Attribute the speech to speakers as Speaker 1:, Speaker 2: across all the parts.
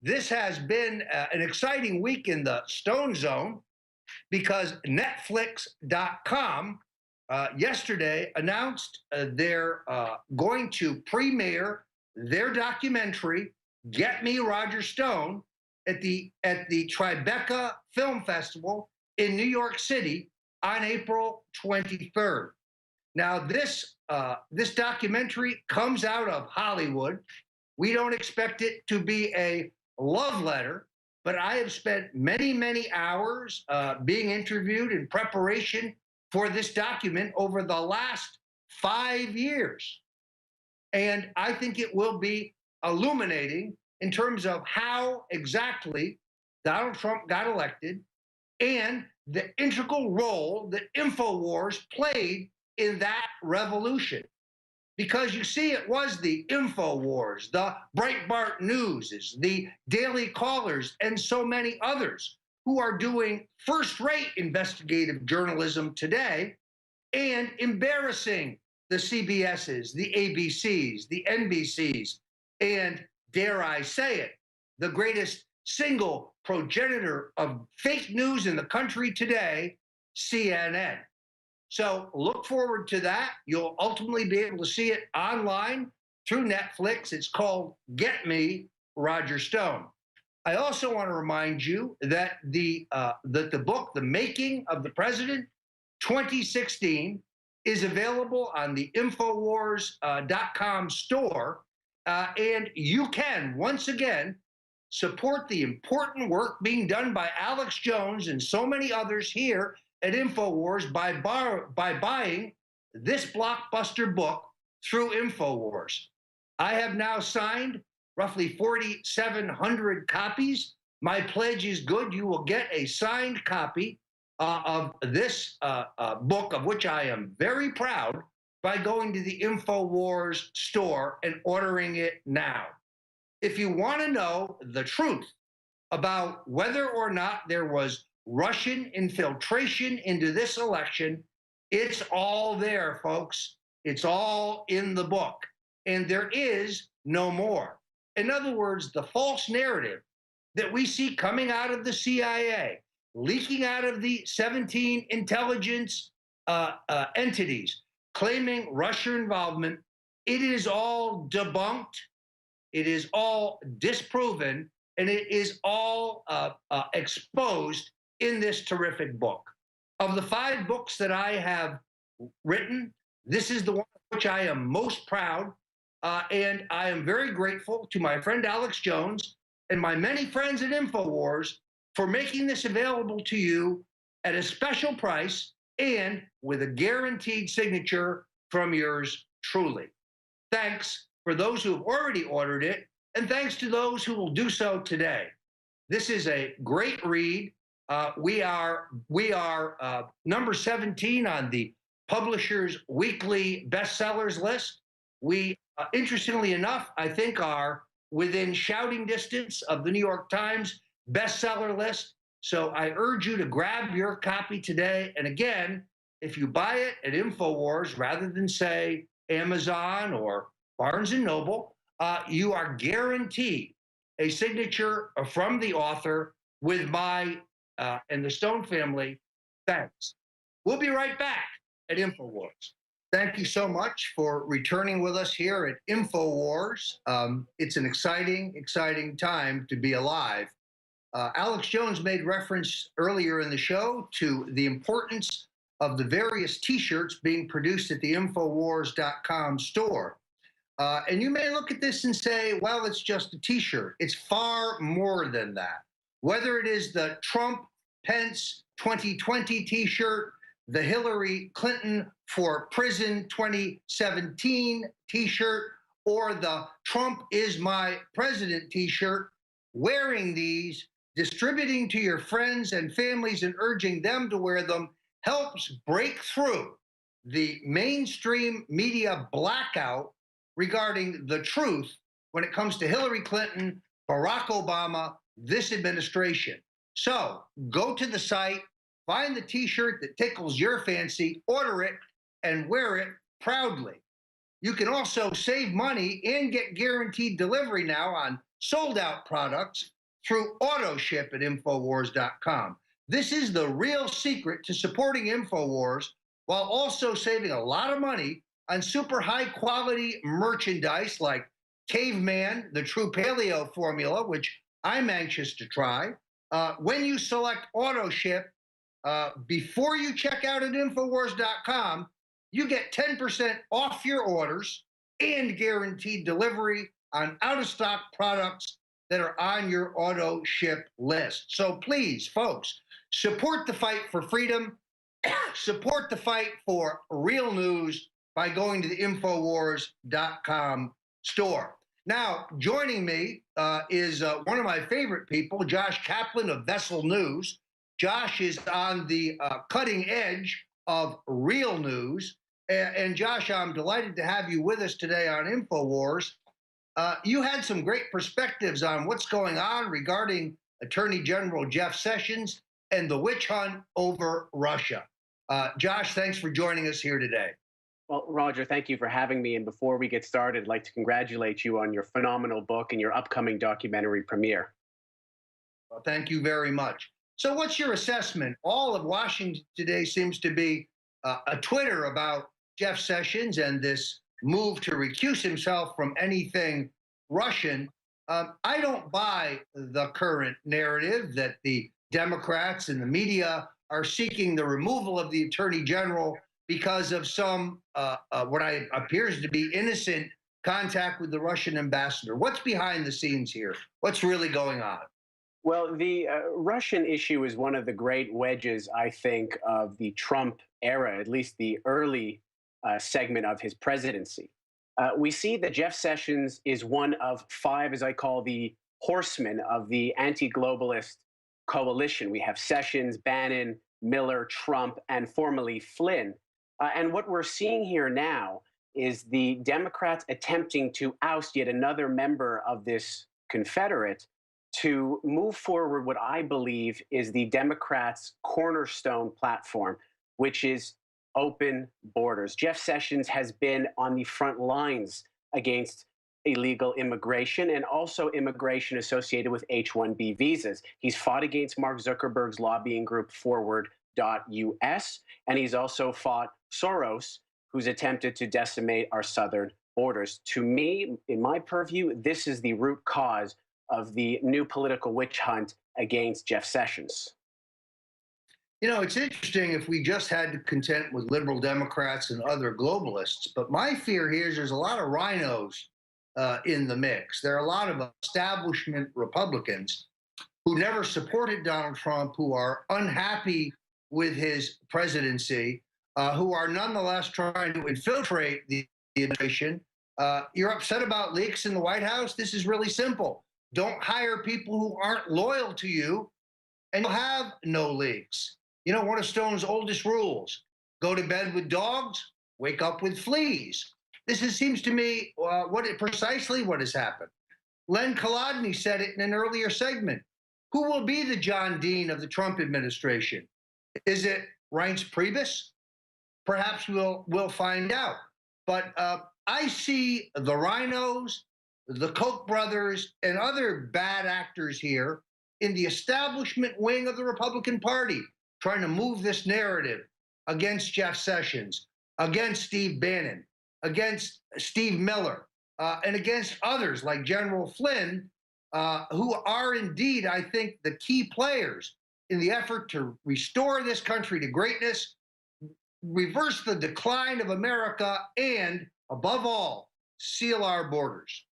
Speaker 1: this has been an exciting week in the Stone Zone because Netflix.com yesterday announced they're going to premiere their documentary, Get Me Roger Stone, at the Tribeca Film Festival in New York City on April 23rd. Now, this documentary comes out of Hollywood. We don't expect it to be a love letter, but I have spent many, many hours being interviewed in preparation for this document over the last 5 years. And I think it will be illuminating in terms of how exactly Donald Trump got elected and the integral role that InfoWars played in that revolution. Because you see, it was the InfoWars, the Breitbart News, the Daily Callers, and so many others who are doing first-rate investigative journalism today and embarrassing the CBSs, the ABCs, the NBCs, and dare I say it, the greatest single progenitor of fake news in the country today, CNN. So look forward to that. You'll ultimately be able to see it online through Netflix. It's called Get Me, Roger Stone. I also want to remind you that the book, The Making of the President, 2016, is available on the Infowars.com store. And you can, once again, support the important work being done by Alex Jones and so many others here at InfoWars by buying this blockbuster book through InfoWars. I have now signed roughly 4,700 copies. My pledge is good. You will get a signed copy of this book, of which I am very proud, by going to the InfoWars store and ordering it now. If you want to know the truth about whether or not there was Russian infiltration into this election, it's all there, folks. It's all in the book. And there is no more. In other words, the false narrative that we see coming out of the CIA, leaking out of the 17 intelligence entities, claiming Russian involvement, it is all debunked, it is all disproven, and it is all exposed in this terrific book. Of the 5 books that I have written, this is the one of which I am most proud, and I am very grateful to my friend Alex Jones and my many friends at InfoWars for making this available to you at a special price and with a guaranteed signature from yours truly. Thanks for those who have already ordered it, and thanks to those who will do so today. This is a great read. We are number 17 on the Publishers Weekly bestsellers list. We, interestingly enough, I think are within shouting distance of the New York Times bestseller list. So I urge you to grab your copy today. And again, if you buy it at InfoWars rather than, say, Amazon or Barnes & Noble, you are guaranteed a signature from the author with my and the Stone family thanks. We'll be right back at InfoWars. Thank you so much for returning with us here at InfoWars. It's an exciting, exciting time to be alive. Alex Jones made reference earlier in the show to the importance of the various T-shirts being produced at the Infowars.com store. And you may look at this and say, well, it's just a T-shirt. It's far more than that. Whether it is the Trump-Pence 2020 T-shirt, the Hillary Clinton for Prison 2017 T-shirt, or the Trump is my president T-shirt, wearing these, distributing to your friends and families and urging them to wear them helps break through the mainstream media blackout regarding the truth when it comes to Hillary Clinton, Barack Obama, this administration. So go to the site, find the T-shirt that tickles your fancy, order it, and wear it proudly. You can also save money and get guaranteed delivery now on sold-out products through AutoShip at Infowars.com. This is the real secret to supporting Infowars while also saving a lot of money on super high quality merchandise like Caveman, the True Paleo formula, which I'm anxious to try. When you select AutoShip, before you check out at Infowars.com, you get 10% off your orders and guaranteed delivery on out of stock products that are on your auto ship list. So please, folks, support the fight for freedom, support the fight for real news by going to the Infowars.com store. Now, joining me is one of my favorite people, Josh Caplan of Vessel News. Josh is on the cutting edge of real news. And Josh, I'm delighted to have you with us today on Infowars. You had some great perspectives on what's going on regarding Attorney General Jeff Sessions and the witch hunt over Russia. Josh, thanks for joining us here today.
Speaker 2: Well, Roger, thank you for having me. And before we get started, I'd like to congratulate you on your phenomenal book and your upcoming documentary premiere.
Speaker 1: Well, thank you very much. So what's your assessment? All of Washington today seems to be a Twitter about Jeff Sessions and this move to recuse himself from anything Russian. I don't buy the current narrative that the Democrats and the media are seeking the removal of the Attorney General because of some what appears to be innocent contact with the Russian ambassador. What's behind the scenes here? What's really going on?
Speaker 2: Well, the Russian issue is one of the great wedges, I think, of the Trump era, at least the early segment of his presidency. We see that Jeff Sessions is one of five, as I call the horsemen of the anti-globalist coalition. We have Sessions, Bannon, Miller, Trump, and formerly Flynn. And what we're seeing here now is the Democrats attempting to oust yet another member of this Confederate to move forward what I believe is the Democrats' cornerstone platform, which is open borders. Jeff Sessions has been on the front lines against illegal immigration and also immigration associated with H-1B visas. He's fought against Mark Zuckerberg's lobbying group Forward.us, and he's also fought Soros, who's attempted to decimate our southern borders. To me, in my purview, this is the root cause of the new political witch hunt against Jeff Sessions.
Speaker 1: You know, it's interesting if we just had to contend with liberal Democrats and other globalists, but my fear here is there's a lot of rhinos in the mix. There are a lot of establishment Republicans who never supported Donald Trump, who are unhappy with his presidency, who are nonetheless trying to infiltrate the administration. You're upset about leaks in the White House? This is really simple. Don't hire people who aren't loyal to you, and you'll have no leaks. You know, one of Stone's oldest rules: go to bed with dogs, wake up with fleas. This seems to me precisely what has happened. Len Kolodny said it in an earlier segment. Who will be the John Dean of the Trump administration? Is it Reince Priebus? Perhaps we'll find out. But I see the rhinos, the Koch brothers, and other bad actors here in the establishment wing of the Republican Party trying to move this narrative against Jeff Sessions, against Steve Bannon, against Steve Miller, and against others like General Flynn, who are indeed, I think, the key players in the effort to restore this country to greatness, reverse the decline of America, and, above all, seal our borders.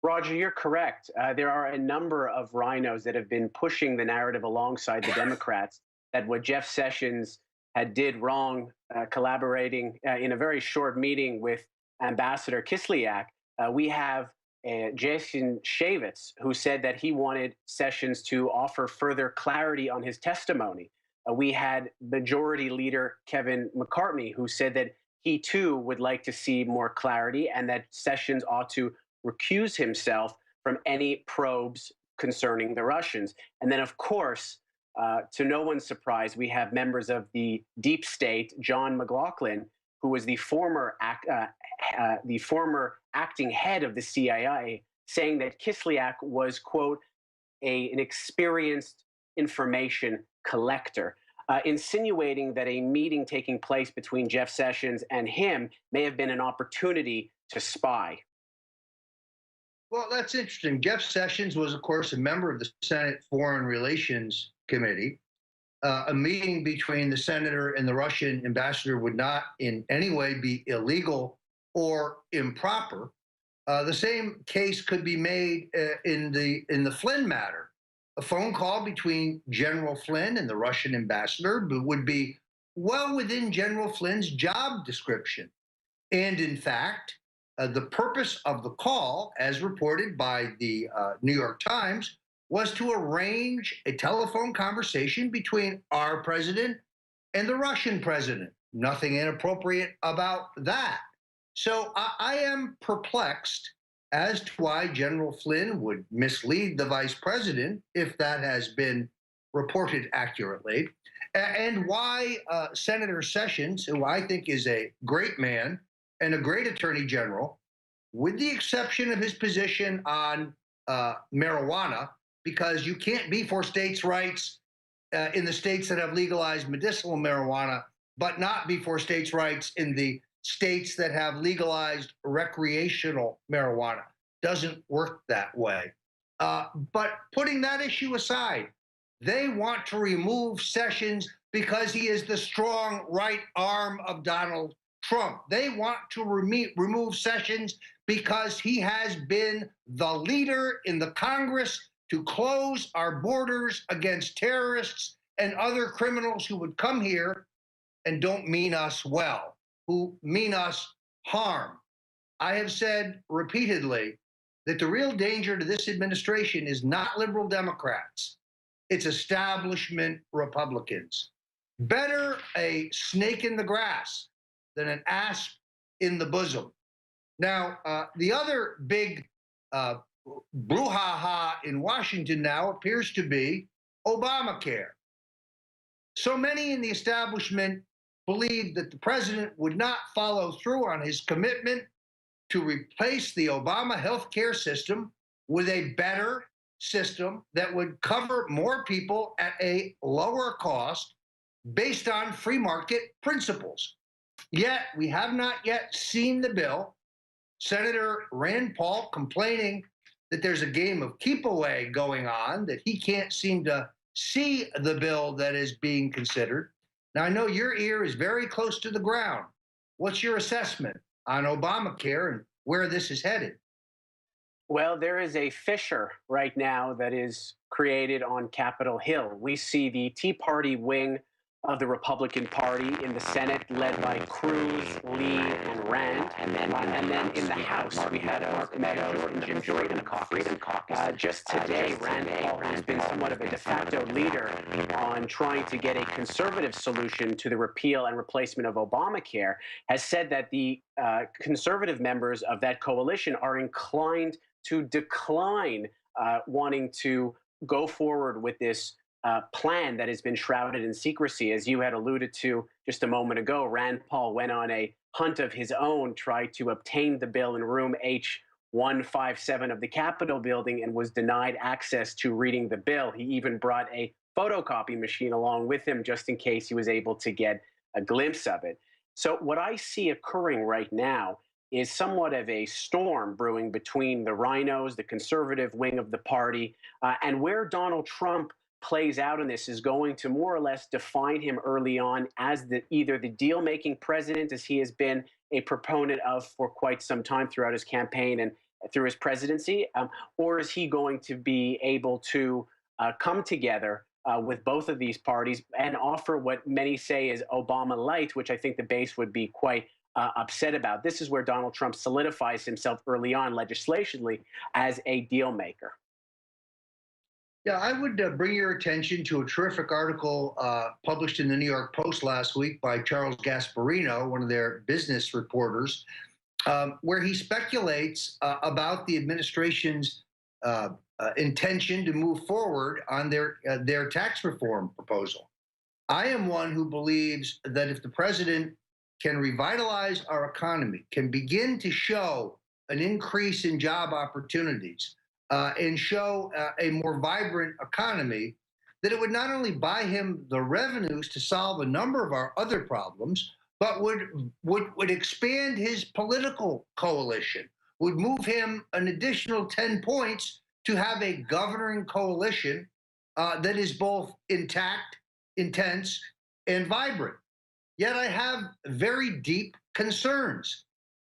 Speaker 2: Roger, you're correct. There are a number of rhinos that have been pushing the narrative alongside the Democrats that what Jeff Sessions did wrong, collaborating in a very short meeting with Ambassador Kislyak. We have Jason Chaffetz, who said that he wanted Sessions to offer further clarity on his testimony. We had Majority Leader Kevin McCartney, who said that he too would like to see more clarity and that Sessions ought to recuse himself from any probes concerning the Russians. And then, of course, to no one's surprise, we have members of the deep state, John McLaughlin, who was the former acting head of the CIA, saying that Kislyak was, quote, an experienced information collector, insinuating that a meeting taking place between Jeff Sessions and him may have been an opportunity to spy.
Speaker 1: Well, that's interesting. Jeff Sessions was, of course, a member of the Senate Foreign Relations Committee. A meeting between the senator and the Russian ambassador would not in any way be illegal or improper. The same case could be made in the Flynn matter. A phone call between General Flynn and the Russian ambassador would be well within General Flynn's job description. And in fact, the purpose of the call, as reported by the New York Times, was to arrange a telephone conversation between our president and the Russian president. Nothing inappropriate about that. So I am perplexed as to why General Flynn would mislead the vice president, if that has been reported accurately, and why Senator Sessions, who I think is a great man and a great attorney general, with the exception of his position on marijuana, because you can't be for states' rights in the states that have legalized medicinal marijuana, but not be for states' rights in the states that have legalized recreational marijuana. Doesn't work that way. But putting that issue aside, they want to remove Sessions because he is the strong right arm of Donald Trump. They want to remove Sessions because he has been the leader in the Congress to close our borders against terrorists and other criminals who would come here and don't mean us well, who mean us harm. I have said repeatedly that the real danger to this administration is not liberal Democrats, it's establishment Republicans. Better a snake in the grass than an asp in the bosom. Now, the other big brouhaha in Washington now appears to be Obamacare. So many in the establishment believe that the president would not follow through on his commitment to replace the Obama health care system with a better system that would cover more people at a lower cost based on free market principles. Yet, we have not yet seen the bill. Senator Rand Paul complaining that there's a game of keep away going on, that he can't seem to see the bill that is being considered. Now, I know your ear is very close to the ground. What's your assessment on Obamacare and where this is headed?
Speaker 2: Well, there is a fissure right now that is created on Capitol Hill. We see the Tea Party wing of the Republican Party in the Senate, led by Cruz, Lee, and Rand. And then in the House, we had Mark Meadows and Jim Jordan caucus. Just today, Rand Paul, who's been somewhat of a de facto leader on trying to get a conservative solution to the repeal and replacement of Obamacare, has said that the conservative members of that coalition are inclined to decline wanting to go forward with this plan that has been shrouded in secrecy. As you had alluded to just a moment ago, Rand Paul went on a hunt of his own, tried to obtain the bill in room H157 of the Capitol building and was denied access to reading the bill. He even brought a photocopy machine along with him just in case he was able to get a glimpse of it. So what I see occurring right now is somewhat of a storm brewing between the rhinos, the conservative wing of the party, and where Donald Trump plays out in this is going to more or less define him early on as either the deal-making president, as he has been a proponent of for quite some time throughout his campaign and through his presidency, or is he going to be able to come together with both of these parties and offer what many say is Obama light, which I think the base would be quite upset about. This is where Donald Trump solidifies himself early on legislatively as a deal maker.
Speaker 1: Yeah, I would bring your attention to a terrific article published in the New York Post last week by Charles Gasparino, one of their business reporters, where he speculates about the administration's intention to move forward on their tax reform proposal. I am one who believes that if the president can revitalize our economy, can begin to show an increase in job opportunities, and show a more vibrant economy, that it would not only buy him the revenues to solve a number of our other problems, but would expand his political coalition, would move him an additional 10 points to have a governing coalition that is both intact, intense, and vibrant. Yet I have very deep concerns.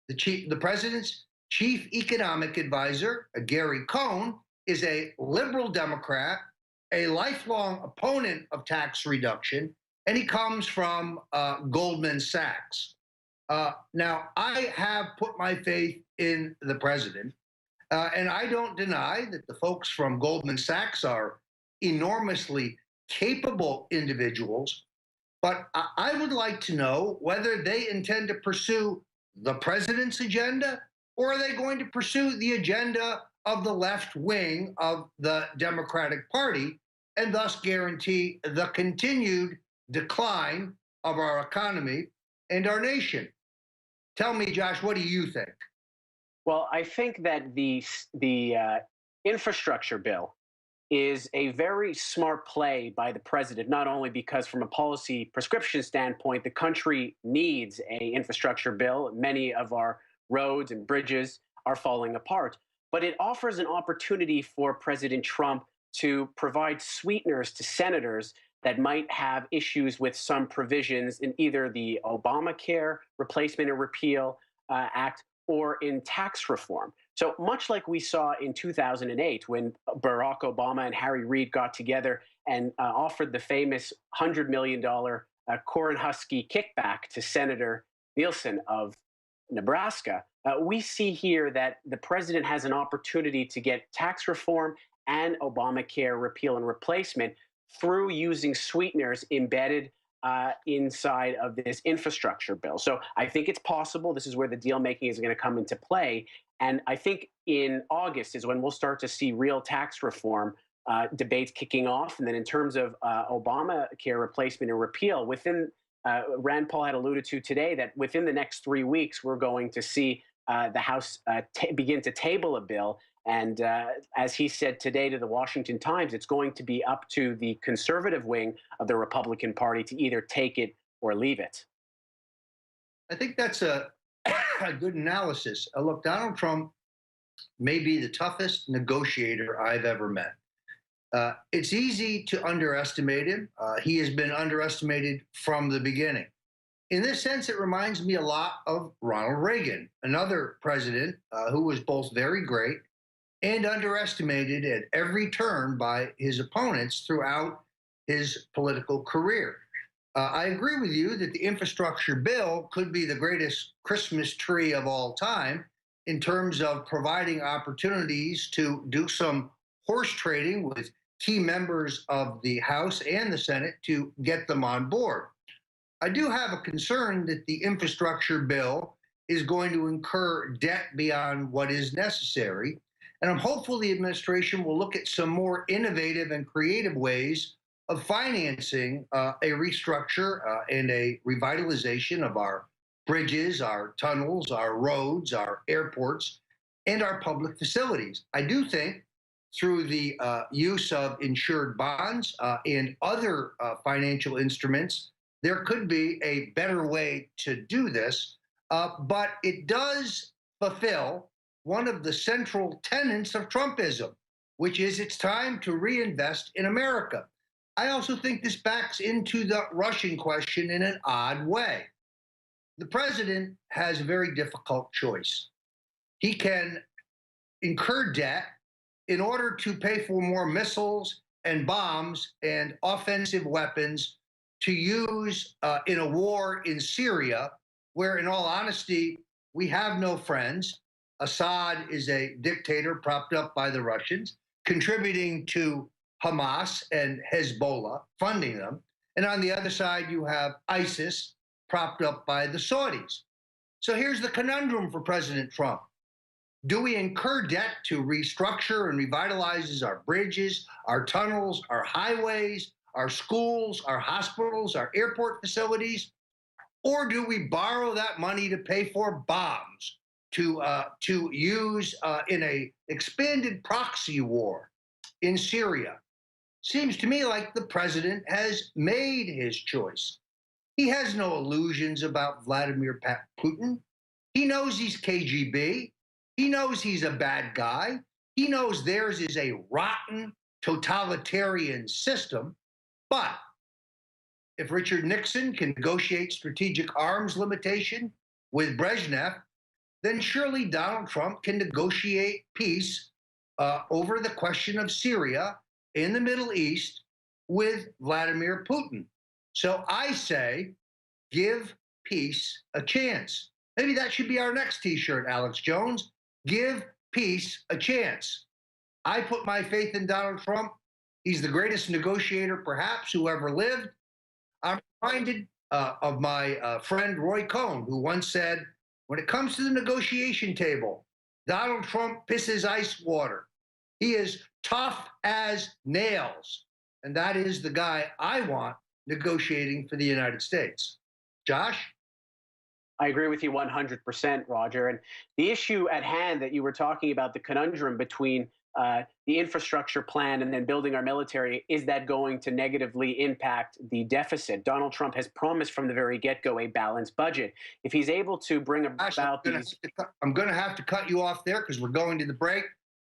Speaker 1: The president's chief economic advisor, Gary Cohn, is a liberal Democrat, a lifelong opponent of tax reduction, and he comes from Goldman Sachs. Now, I have put my faith in the president, and I don't deny that the folks from Goldman Sachs are enormously capable individuals, but I would like to know whether they intend to pursue the president's agenda, or are they going to pursue the agenda of the left wing of the Democratic Party and thus guarantee the continued decline of our economy and our nation? Tell me, Josh, what do you think?
Speaker 2: Well, I think that the infrastructure bill is a very smart play by the president, not only because from a policy prescription standpoint, the country needs a infrastructure bill. Many of our roads and bridges are falling apart, but it offers an opportunity for President Trump to provide sweeteners to senators that might have issues with some provisions in either the Obamacare Replacement and Repeal Act or in tax reform. So much like we saw in 2008 when Barack Obama and Harry Reid got together and offered the famous $100 million Cornhusker kickback to Senator Nielsen of Nebraska, we see here that the president has an opportunity to get tax reform and Obamacare repeal and replacement through using sweeteners embedded inside of this infrastructure bill. So I think it's possible. This is where the deal making is going to come into play. And I think in August is when we'll start to see real tax reform debates kicking off. And then in terms of Obamacare replacement and repeal, within Rand Paul had alluded to today that within the next 3 weeks, we're going to see the House begin to table a bill. And as he said today to the Washington Times, it's going to be up to the conservative wing of the Republican Party to either take it or leave it.
Speaker 1: I think that's a good analysis. Look, Donald Trump may be the toughest negotiator I've ever met. It's easy to underestimate him. He has been underestimated from the beginning. In this sense, it reminds me a lot of Ronald Reagan, another president who was both very great and underestimated at every turn by his opponents throughout his political career. I agree with you that the infrastructure bill could be the greatest Christmas tree of all time in terms of providing opportunities to do some horse trading with key members of the House and the Senate to get them on board. I do have a concern that the infrastructure bill is going to incur debt beyond what is necessary. And I'm hopeful the administration will look at some more innovative and creative ways of financing a restructure and a revitalization of our bridges, our tunnels, our roads, our airports, and our public facilities. I do think through the use of insured bonds and other financial instruments, there could be a better way to do this, but it does fulfill one of the central tenets of Trumpism, which is it's time to reinvest in America. I also think this backs into the Russian question in an odd way. The president has a very difficult choice. He can incur debt in order to pay for more missiles and bombs and offensive weapons to use in a war in Syria, where, in all honesty, we have no friends. Assad is a dictator propped up by the Russians, contributing to Hamas and Hezbollah, funding them. And on the other side, you have ISIS propped up by the Saudis. So here's the conundrum for President Trump. Do we incur debt to restructure and revitalize our bridges, our tunnels, our highways, our schools, our hospitals, our airport facilities? Or do we borrow that money to pay for bombs, to use in a expanded proxy war in Syria. Seems to me like the president has made his choice. He has no illusions about Vladimir Putin. He knows he's KGB. He knows he's a bad guy. He knows theirs is a rotten totalitarian system. But if Richard Nixon can negotiate strategic arms limitation with Brezhnev, then surely Donald Trump can negotiate peace over the question of Syria in the Middle East with Vladimir Putin. So I say, give peace a chance. Maybe that should be our next t-shirt, Alex Jones. Give peace a chance. I put my faith in Donald Trump. He's the greatest negotiator, perhaps, who ever lived. I'm reminded of my friend Roy Cohn, who once said, when it comes to the negotiation table, Donald Trump pisses ice water. He is tough as nails. And that is the guy I want negotiating for the United States. Josh?
Speaker 2: I agree with you 100%, Roger. And the issue at hand that you were talking about, the conundrum between the infrastructure plan and then building our military, is that going to negatively impact the deficit? Donald Trump has promised from the very get-go a balanced budget. If he's able to bring about these...
Speaker 1: I'm going to have to cut you off there because we're going to the break.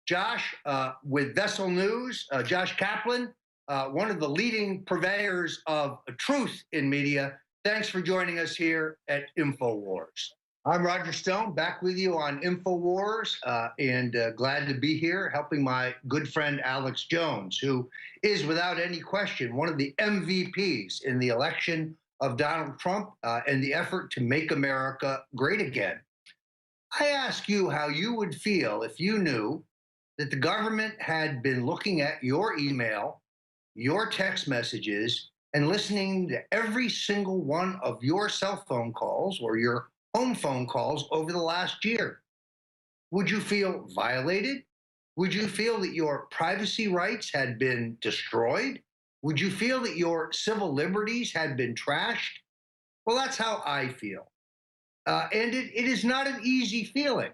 Speaker 1: Josh, with Vessel News, Josh Caplan, one of the leading purveyors of truth in media. Thanks for joining us here at InfoWars. I'm Roger Stone, back with you on InfoWars, and glad to be here helping my good friend Alex Jones, who is without any question one of the MVPs in the election of Donald Trump and the effort to make America great again. I ask you how you would feel if you knew that the government had been looking at your email, your text messages, and listening to every single one of your cell phone calls or your home phone calls over the last year. Would you feel violated? Would you feel that your privacy rights had been destroyed? Would you feel that your civil liberties had been trashed? Well, that's how I feel. And it is not an easy feeling,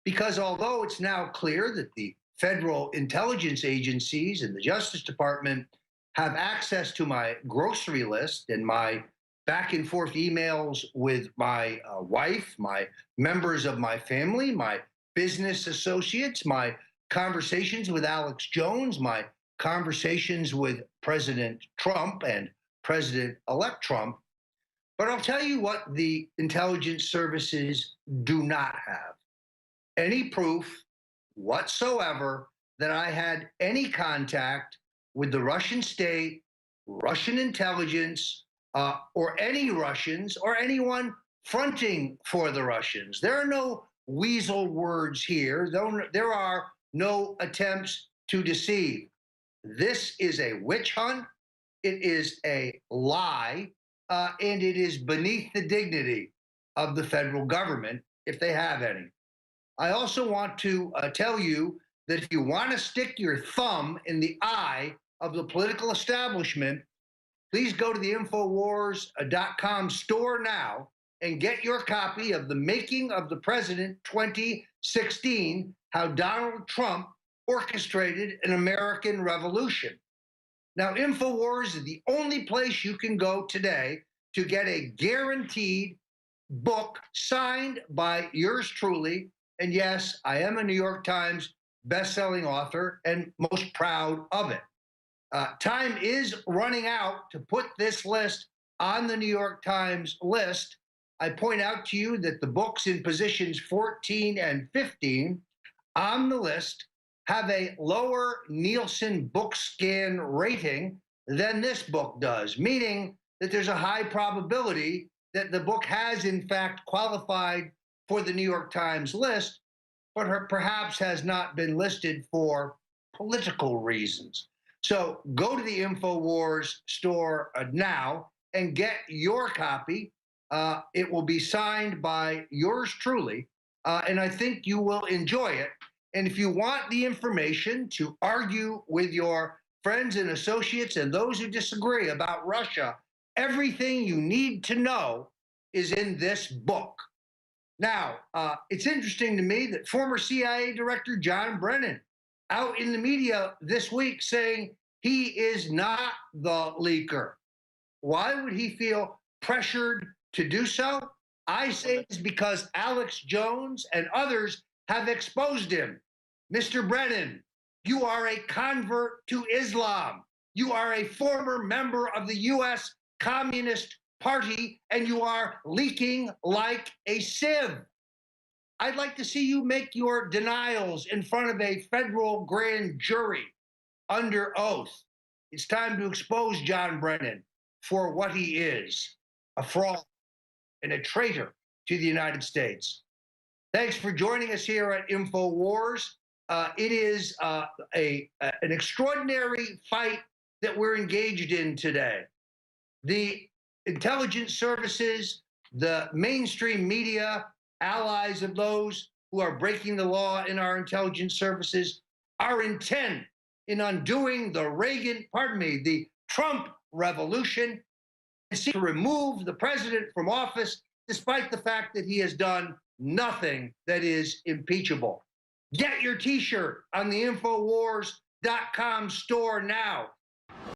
Speaker 1: because although it's now clear that the federal intelligence agencies and the Justice Department have access to my grocery list and my back and forth emails with my wife, my members of my family, my business associates, my conversations with Alex Jones, my conversations with President Trump and President-elect Trump. But I'll tell you what the intelligence services do not have: any proof whatsoever that I had any contact with the Russian state, Russian intelligence, or any Russians or anyone fronting for the Russians. There are no weasel words here. There are no attempts to deceive. This is a witch hunt. It is a lie, and it is beneath the dignity of the federal government, if they have any. I also want to tell you that if you want to stick your thumb in the eye of the political establishment, please go to the Infowars.com store now and get your copy of The Making of the President 2016, How Donald Trump Orchestrated an American Revolution. Now, Infowars is the only place you can go today to get a guaranteed book signed by yours truly. And yes, I am a New York Times best-selling author and most proud of it. Time is running out to put this list on the New York Times list. I point out to you that the books in positions 14 and 15 on the list have a lower Nielsen book scan rating than this book does, meaning that there's a high probability that the book has in fact qualified for the New York Times list, but perhaps has not been listed for political reasons. So go to the InfoWars store now and get your copy. It will be signed by yours truly, and I think you will enjoy it. And if you want the information to argue with your friends and associates and those who disagree about Russia, everything you need to know is in this book. Now, it's interesting to me that former CIA Director John Brennan out in the media this week saying he is not the leaker. Why would he feel pressured to do so? I say it's because Alex Jones and others have exposed him. Mr. Brennan, you are a convert to Islam. You are a former member of the U.S. Communist Party, and you are leaking like a sieve. I'd like to see you make your denials in front of a federal grand jury under oath. It's time to expose John Brennan for what he is, a fraud and a traitor to the United States. Thanks for joining us here at InfoWars. It is an extraordinary fight that we're engaged in today. The intelligence services, the mainstream media, allies of those who are breaking the law in our intelligence services, are intent in undoing the Trump revolution, and seek to remove the president from office, despite the fact that he has done nothing that is impeachable. Get your t-shirt on the Infowars.com store now.